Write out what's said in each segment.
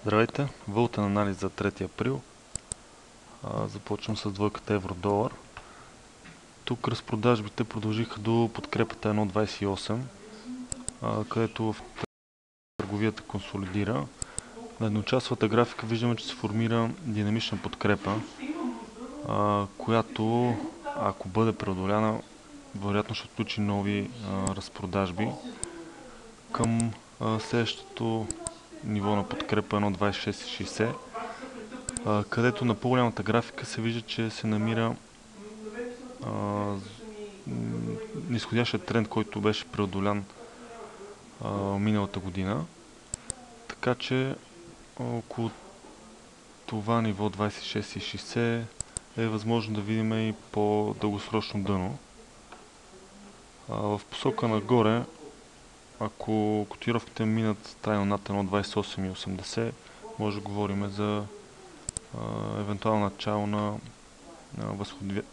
Здравейте! Валутен анализ за 3 април. Започвам с двойката евро-долар. Тук разпродажбите продължиха до подкрепата 1.28, където в търговията консолидира. На едночасовата графика виждаме, че се формира динамична подкрепа, която, ако бъде преодоляна, вероятно ще отключи нови разпродажби към следващото ниво на подкрепа 1.2660, където на по-голямата графика се вижда, че се намира нисходящия тренд, който беше преодолян миналата година. Така че около това ниво 26,60 е възможно да видим и по-дългосрочно дъно. В посока нагоре, ако котировките минат трайно над 1.2880, може да говорим за евентуално начало на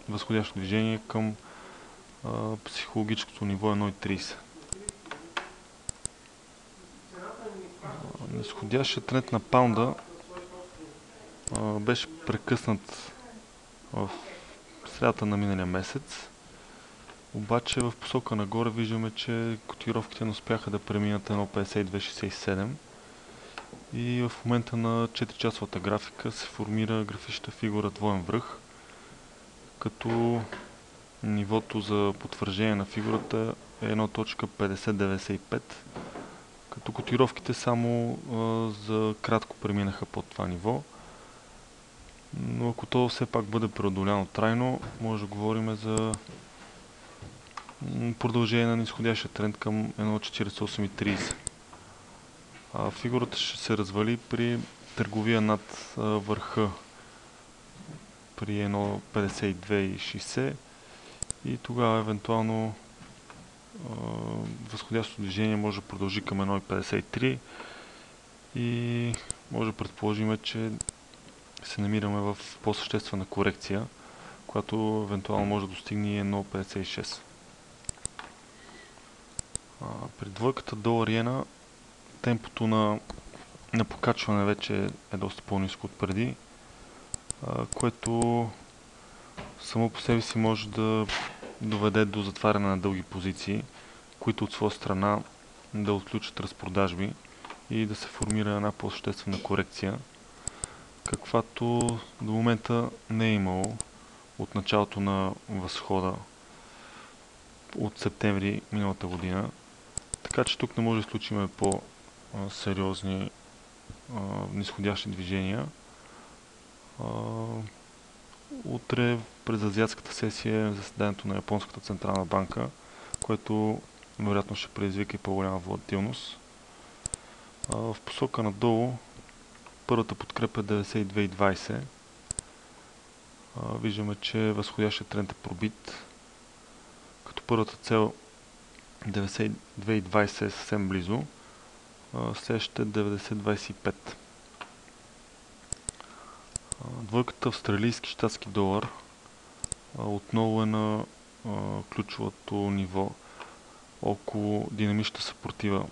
възходящо движение към психологическото ниво 1.30. Нисходящият тренд на паунда беше прекъснат в средата на миналия месец, обаче в посока нагоре виждаме, че котировките не успяха да преминат 1.5267 и в момента на 4-часовата графика се формира графичната фигура двоен връх, като нивото за потвърждение на фигурата е 1.5095, като котировките само за кратко преминаха под това ниво. Но ако то все пак бъде преодоляно трайно, може да говорим за продължение на нисходящия тренд към 1.4830. Фигурата ще се развали при търговия над върха при 1.5260 и тогава евентуално възходящото движение може да продължи към 1.53 и може да предположим, че се намираме в по-съществена корекция, която евентуално може да достигне 1.56. При двойката долар-иена темпото на покачване вече е доста по-ниско от преди, което само по себе си може да доведе до затваряне на дълги позиции, които от своя страна да отключат разпродажби и да се формира една по-съществена корекция, каквато до момента не е имало от началото на възхода от септември миналата година. Така че тук не може да изключим по-сериозни нисходящи движения. Утре през азиатската сесия е заседанието на Японската централна банка, което вероятно ще предизвика и по-голяма волатилност. В посока надолу първата подкрепа е 92,20. Виждаме, че възходящия тренд е пробит, като първата цел 92,20 е съвсем близо, следващата е 90,25. Двойката австралийски щатски долар отново е на ключовото ниво около динамичната съпротива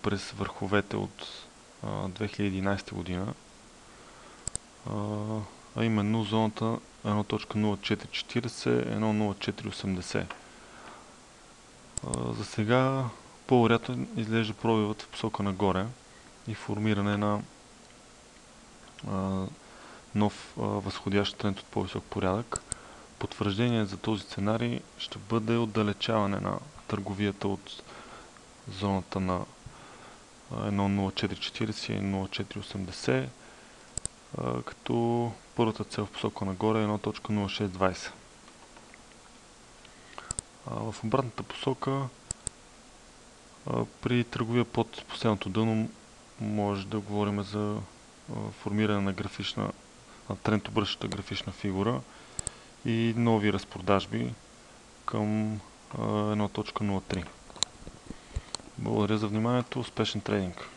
през върховете от 2011 година, а именно зоната 1.0440, 1.0480. За сега по-вероятно изглежда пробивът в посока нагоре и формиране на нов възходящ тренд от по-висок порядък. Потвърждение за този сценарий ще бъде отдалечаване на търговията от зоната на 1.0440 и 1.0480, като първата цел в посока нагоре е 1.0620. В обратната посока при търговия под последното дъно може да говорим за формиране на тренд обръщаща графична фигура и нови разпродажби към 1.03. Благодаря за вниманието, успешен трейдинг!